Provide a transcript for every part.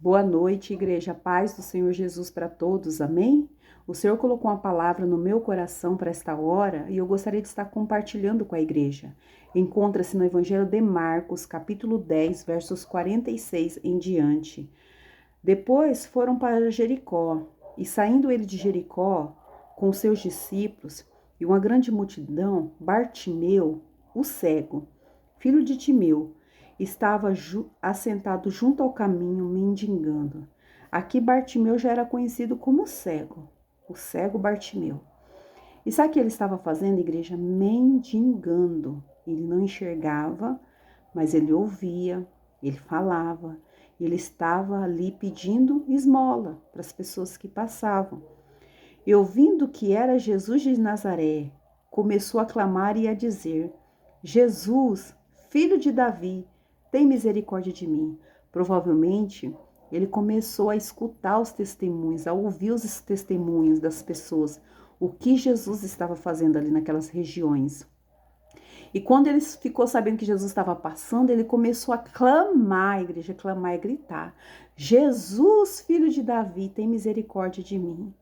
Boa noite, igreja. Paz do Senhor Jesus para todos. Amém? O Senhor colocou uma palavra no meu coração para esta hora e eu gostaria de estar compartilhando com a igreja. Encontra-se no Evangelho de Marcos, capítulo 10, versos 46 em diante. Depois foram para Jericó, e saindo ele de Jericó, com seus discípulos e uma grande multidão, Bartimeu, o cego, filho de Timeu, estava assentado junto ao caminho, mendigando. Aqui Bartimeu já era conhecido como o cego Bartimeu. E sabe o que ele estava fazendo, igreja? Mendigando. Ele não enxergava, mas ele ouvia, ele falava. Ele estava ali pedindo esmola para as pessoas que passavam. E ouvindo que era Jesus de Nazaré, começou a clamar e a dizer: Jesus, filho de Davi, tem misericórdia de mim. Provavelmente, ele começou a escutar os testemunhos, a ouvir os testemunhos das pessoas, o que Jesus estava fazendo ali naquelas regiões. E quando ele ficou sabendo que Jesus estava passando, ele começou a clamar, a igreja, clamar e gritar: Jesus, filho de Davi, tem misericórdia de mim.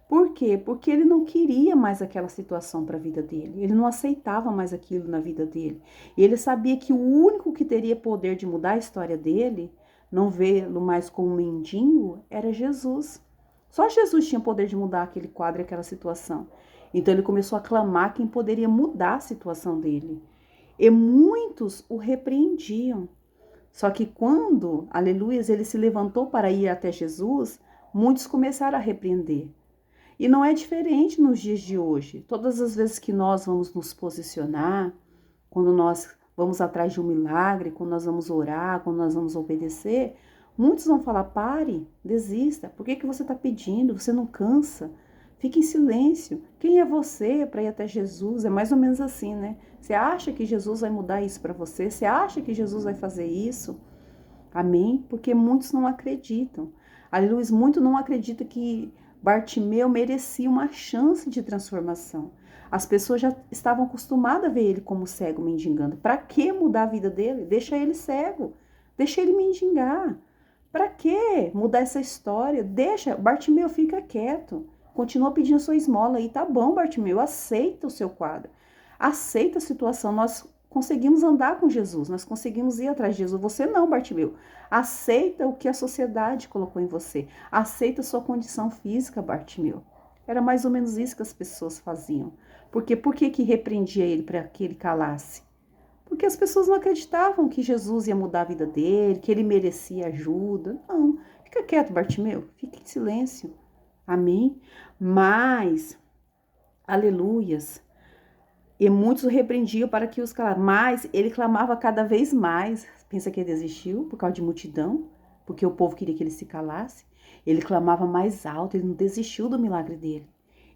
Por quê? Porque ele não queria mais aquela situação para a vida dele. Ele não aceitava mais aquilo na vida dele. E ele sabia que o único que teria poder de mudar a história dele, não vê-lo mais como um mendigo, era Jesus. Só Jesus tinha poder de mudar aquele quadro, aquela situação. Então ele começou a clamar quem poderia mudar a situação dele. E muitos o repreendiam. Só que quando, aleluias, ele se levantou para ir até Jesus, muitos começaram a repreender. E não é diferente nos dias de hoje. Todas as vezes que nós vamos nos posicionar, quando nós vamos atrás de um milagre, quando nós vamos orar, quando nós vamos obedecer, muitos vão falar: pare, desista. Por que você está pedindo? Você não cansa? Fique em silêncio. Quem é você para ir até Jesus? É mais ou menos assim, né? Você acha que Jesus vai mudar isso para você? Você acha que Jesus vai fazer isso? Amém? Porque muitos não acreditam. Aleluia, muitos não acreditam que Bartimeu merecia uma chance de transformação. As pessoas já estavam acostumadas a ver ele como cego mendigando. Para que mudar a vida dele? Deixa ele cego. Deixa ele mendigar. Para que mudar essa história? Deixa, Bartimeu, fica quieto. Continua pedindo sua esmola aí. Tá bom, Bartimeu, aceita o seu quadro. Aceita a situação. Nós conseguimos andar com Jesus, nós conseguimos ir atrás de Jesus. Você não, Bartimeu. Aceita o que a sociedade colocou em você. Aceita a sua condição física, Bartimeu. Era mais ou menos isso que as pessoas faziam. Porque por que repreendia ele para que ele calasse? Porque as pessoas não acreditavam que Jesus ia mudar a vida dele, que ele merecia ajuda. Não, fica quieto, Bartimeu, fica em silêncio. Amém? Mas, aleluias, e muitos o repreendiam para que os calasse. Mas ele clamava cada vez mais. Pensa que ele desistiu por causa de multidão? Porque o povo queria que ele se calasse? Ele clamava mais alto, ele não desistiu do milagre dele.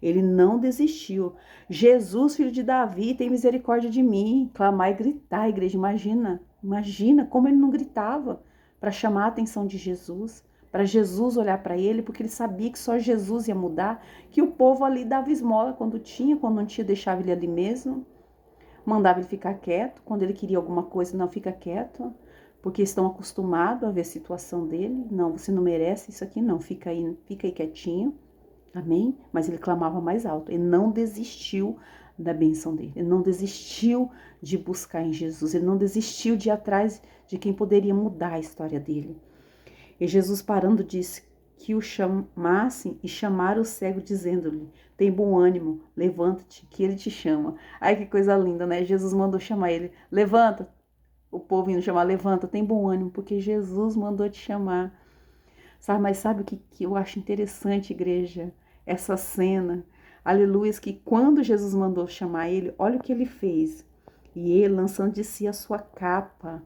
Ele não desistiu. Jesus, filho de Davi, tem misericórdia de mim. Clamar e gritar, igreja. Imagina como ele não gritava para chamar a atenção de Jesus, para Jesus olhar para ele, porque ele sabia que só Jesus ia mudar, que o povo ali dava esmola quando tinha, quando não tinha, deixava ele ali mesmo, mandava ele ficar quieto, quando ele queria alguma coisa, não, fica quieto, porque estão acostumados a ver a situação dele. Não, você não merece isso aqui, não, fica aí quietinho. Amém? Mas ele clamava mais alto. Ele não desistiu da benção dele. Ele não desistiu de buscar em Jesus. Ele não desistiu de ir atrás de quem poderia mudar a história dele. E Jesus, parando, disse que o chamassem e chamaram o cego, dizendo-lhe: tem bom ânimo, levanta-te, que ele te chama. Ai, que coisa linda, né? Jesus mandou chamar ele: levanta. O povo indo chamar: levanta, tem bom ânimo, porque Jesus mandou te chamar. Mas sabe o que eu acho interessante, igreja? Essa cena, aleluia, que quando Jesus mandou chamar ele, olha o que ele fez. E ele, lançando de si a sua capa,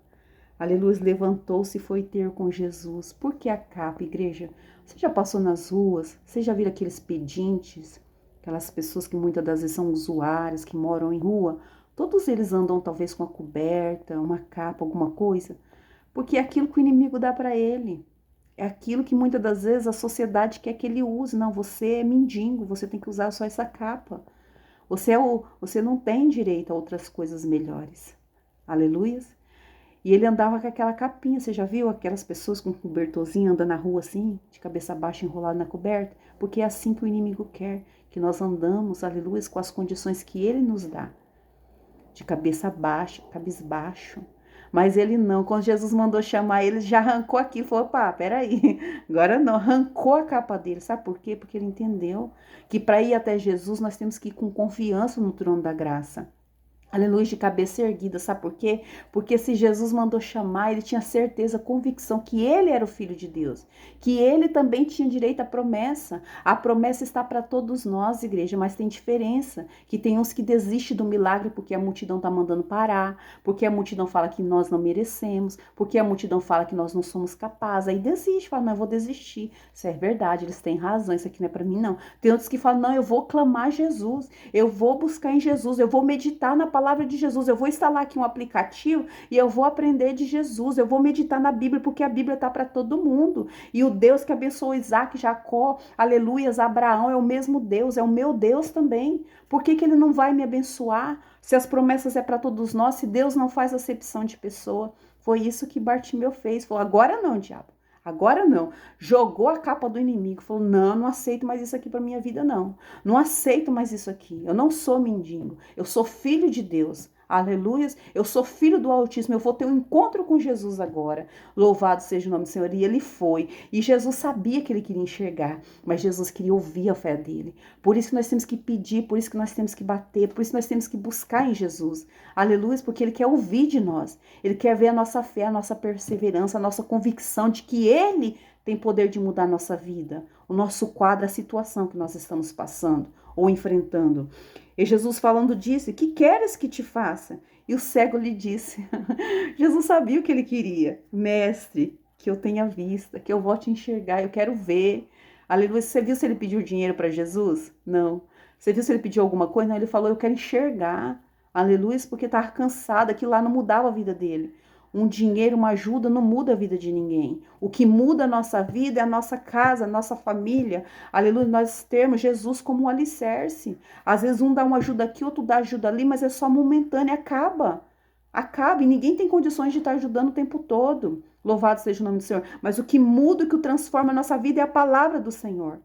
aleluia, levantou-se e foi ter com Jesus. Por que a capa, igreja? Você já passou nas ruas? Você já viu aqueles pedintes? Aquelas pessoas que muitas das vezes são usuárias, que moram em rua? Todos eles andam talvez com uma coberta, uma capa, alguma coisa. Porque é aquilo que o inimigo dá para ele. É aquilo que muitas das vezes a sociedade quer que ele use. Não, você é mendigo, você tem que usar só essa capa. Você não tem direito a outras coisas melhores. Aleluias. E ele andava com aquela capinha, você já viu aquelas pessoas com cobertorzinho andando na rua assim, de cabeça baixa, enrolado na coberta? Porque é assim que o inimigo quer, que nós andamos, aleluia, com as condições que ele nos dá. De cabeça baixa, cabisbaixo. Mas ele não, quando Jesus mandou chamar ele, já arrancou aqui, falou, pá, peraí, agora não, arrancou a capa dele, sabe por quê? Porque ele entendeu que para ir até Jesus, nós temos que ir com confiança no trono da graça. Aleluia, de cabeça erguida, sabe por quê? Porque se Jesus mandou chamar, ele tinha certeza, convicção que ele era o Filho de Deus, que ele também tinha direito à promessa. A promessa está para todos nós, igreja, mas tem diferença, que tem uns que desistem do milagre porque a multidão está mandando parar, porque a multidão fala que nós não merecemos, porque a multidão fala que nós não somos capazes, aí desiste, fala, não, eu vou desistir. Isso é verdade, eles têm razão, isso aqui não é para mim, não. Tem outros que falam, não, eu vou clamar Jesus, eu vou buscar em Jesus, eu vou meditar na palavra de Jesus, eu vou instalar aqui um aplicativo e eu vou aprender de Jesus, eu vou meditar na Bíblia, porque a Bíblia está para todo mundo. E o Deus que abençoou Isaac, Jacó, aleluias, Abraão, é o mesmo Deus, é o meu Deus também. Por que ele não vai me abençoar? Se as promessas é para todos nós, se Deus não faz acepção de pessoa. Foi isso que Bartimeu fez. Falou, agora não, diabo. Agora não. Jogou a capa do inimigo. Falou, não aceito mais isso aqui para minha vida, não. Não aceito mais isso aqui. Eu não sou mendigo. Eu sou filho de Deus. Aleluias. Eu sou filho do Altíssimo. Eu vou ter um encontro com Jesus agora. Louvado seja o nome do Senhor. E ele foi. E Jesus sabia que ele queria enxergar. Mas Jesus queria ouvir a fé dele. Por isso que nós temos que pedir. Por isso que nós temos que bater. Por isso que nós temos que buscar em Jesus. Aleluia. Porque ele quer ouvir de nós. Ele quer ver a nossa fé, a nossa perseverança, a nossa convicção de que ele tem poder de mudar a nossa vida, o nosso quadro, a situação que nós estamos passando ou enfrentando. E Jesus falando disso, que queres que te faça? E o cego lhe disse, Jesus sabia o que ele queria. Mestre, que eu tenha vista, que eu volte a enxergar, eu quero ver. Aleluia. Você viu se ele pediu dinheiro para Jesus? Não. Você viu se ele pediu alguma coisa? Não, ele falou, eu quero enxergar. Aleluia, porque estava cansado, aquilo lá não mudava a vida dele. Um dinheiro, uma ajuda não muda a vida de ninguém. O que muda a nossa vida é a nossa casa, a nossa família. Aleluia, nós temos Jesus como um alicerce. Às vezes um dá uma ajuda aqui, outro dá ajuda ali, mas é só momentâneo, acaba. Acaba e ninguém tem condições de estar ajudando o tempo todo. Louvado seja o nome do Senhor. Mas o que muda, o que transforma a nossa vida é a palavra do Senhor.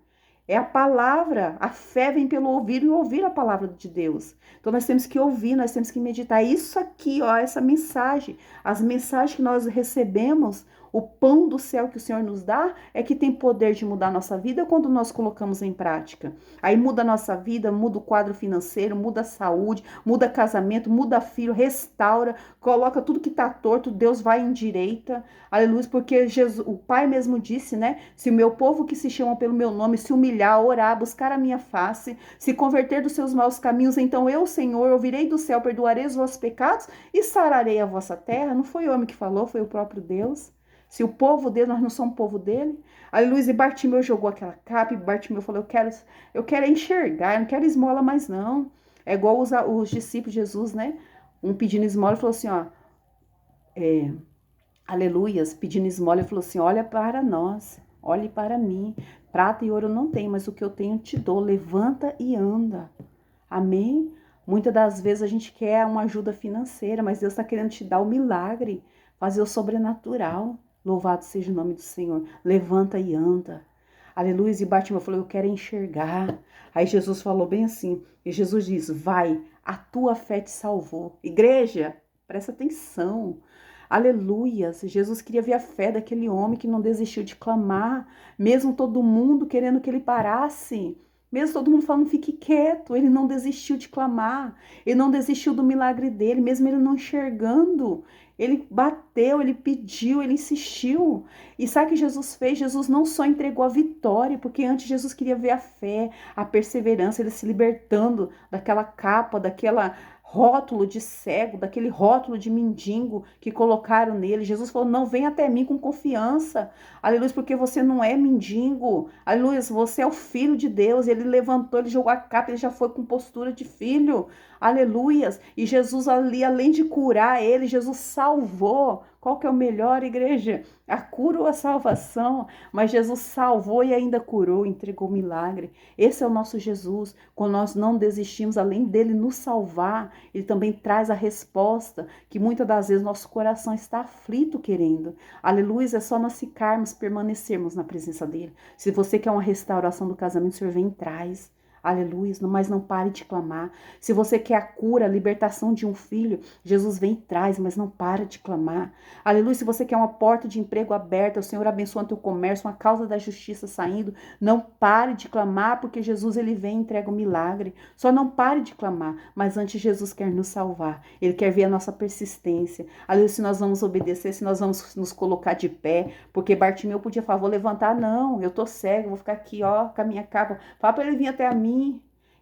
É a palavra, a fé vem pelo ouvir e ouvir a palavra de Deus. Então nós temos que ouvir, nós temos que meditar. Isso aqui, ó, essa mensagem, as mensagens que nós recebemos, o pão do céu que o Senhor nos dá, é que tem poder de mudar a nossa vida quando nós colocamos em prática. Aí muda a nossa vida, muda o quadro financeiro, muda a saúde, muda casamento, muda filho, restaura, coloca tudo que está torto, Deus vai endireita. Aleluia, porque Jesus, o Pai mesmo disse, né? Se o meu povo que se chama pelo meu nome se humilhar, orar, buscar a minha face, se converter dos seus maus caminhos, então eu, Senhor, ouvirei do céu, perdoarei os vossos pecados e sararei a vossa terra. Não foi o homem que falou, foi o próprio Deus. Se o povo dele, nós não somos povo dele. Aleluia, e Bartimeu jogou aquela capa e Bartimeu falou, eu quero enxergar, eu não quero esmola mais não. É igual os discípulos de Jesus, né? Um pedindo esmola, falou assim, ó, aleluias, pedindo esmola, ele falou assim, olha para nós, olhe para mim, prata e ouro eu não tenho, mas o que eu tenho te dou, levanta e anda, amém? Muitas das vezes a gente quer uma ajuda financeira, mas Deus está querendo te dar o milagre, fazer o sobrenatural, louvado seja o nome do Senhor, levanta e anda, aleluia, e Bartimeu falou, eu quero enxergar, aí Jesus falou bem assim, e Jesus diz, vai, a tua fé te salvou, igreja, presta atenção, aleluias, Jesus queria ver a fé daquele homem que não desistiu de clamar, mesmo todo mundo querendo que ele parasse, mesmo todo mundo falando fique quieto, ele não desistiu de clamar, ele não desistiu do milagre dele, mesmo ele não enxergando, ele bateu, ele pediu, ele insistiu, e sabe o que Jesus fez? Jesus não só entregou a vitória, porque antes Jesus queria ver a fé, a perseverança, ele se libertando daquela capa, daquela rótulo de cego, daquele rótulo de mendigo que colocaram nele. Jesus falou, não, vem até mim com confiança, aleluia, porque você não é mendigo, aleluia, você é o filho de Deus. Ele levantou, ele jogou a capa, ele já foi com postura de filho, aleluia, e Jesus ali, além de curar ele, Jesus salvou Qual que é o melhor, igreja? A cura ou a salvação? Mas Jesus salvou e ainda curou, entregou milagre. Esse é o nosso Jesus. Quando nós não desistimos, além dele nos salvar, ele também traz a resposta que muitas das vezes nosso coração está aflito querendo. Aleluia, é só nós ficarmos, permanecermos na presença dele. Se você quer uma restauração do casamento, o Senhor vem e traz. Aleluia, mas não pare de clamar. Se você quer a cura, a libertação de um filho, Jesus vem e traz, mas não para de clamar. Aleluia, se você quer uma porta de emprego aberta, o Senhor abençoa o teu comércio, uma causa da justiça saindo, não pare de clamar, porque Jesus ele vem e entrega o milagre. Só não pare de clamar, mas antes Jesus quer nos salvar. Ele quer ver a nossa persistência. Aleluia, se nós vamos obedecer, se nós vamos nos colocar de pé, porque Bartimeu podia falar, vou levantar, não, eu tô cego, vou ficar aqui, ó, com a minha capa. Fala para ele vir até a mim.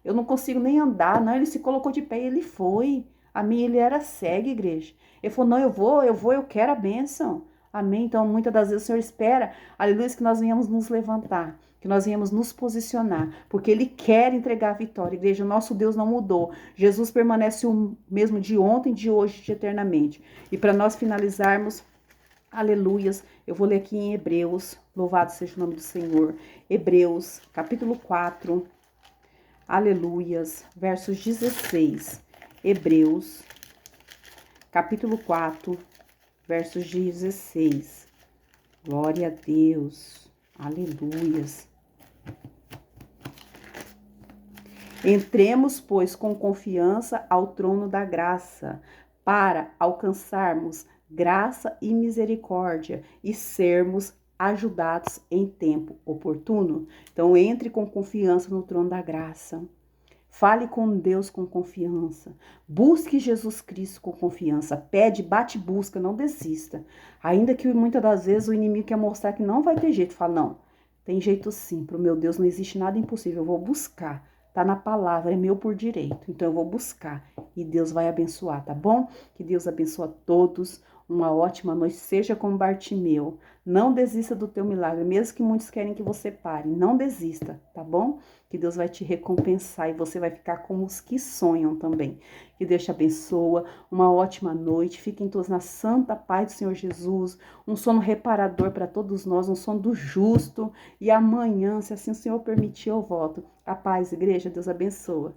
Eu não consigo nem andar. Não, ele se colocou de pé e ele foi. Amém? Ele era cego, igreja. Ele falou, não, eu quero a bênção. Amém? Então, muitas das vezes o Senhor espera, aleluia, que nós venhamos nos levantar, que nós venhamos nos posicionar, porque Ele quer entregar a vitória. Igreja, o nosso Deus não mudou. Jesus permanece o mesmo de ontem, de hoje, de eternamente. E para nós finalizarmos, aleluias, eu vou ler aqui em Hebreus, louvado seja o nome do Senhor. Hebreus, capítulo 4, aleluias, versos 16. Hebreus, capítulo 4, versos 16. Glória a Deus. Aleluias. Entremos, pois, com confiança ao trono da graça, para alcançarmos graça e misericórdia e sermos ajudados em tempo oportuno. Então, entre com confiança no trono da graça. Fale com Deus com confiança. Busque Jesus Cristo com confiança. Pede, bate, busca, não desista. Ainda que muitas das vezes o inimigo quer mostrar que não vai ter jeito. Fala, não, tem jeito sim. Para o meu Deus não existe nada impossível. Eu vou buscar. Tá na palavra, é meu por direito. Então eu vou buscar e Deus vai abençoar, tá bom? Que Deus abençoe a todos. Uma ótima noite, seja como Bartimeu. Não desista do teu milagre, mesmo que muitos querem que você pare. Não desista, tá bom? Que Deus vai te recompensar e você vai ficar como os que sonham também. Que Deus te abençoe. Uma ótima noite. Fiquem todos na santa paz do Senhor Jesus. Um sono reparador para todos nós, um sono do justo. E amanhã, se assim o Senhor permitir, eu volto. A paz, igreja. Deus abençoe.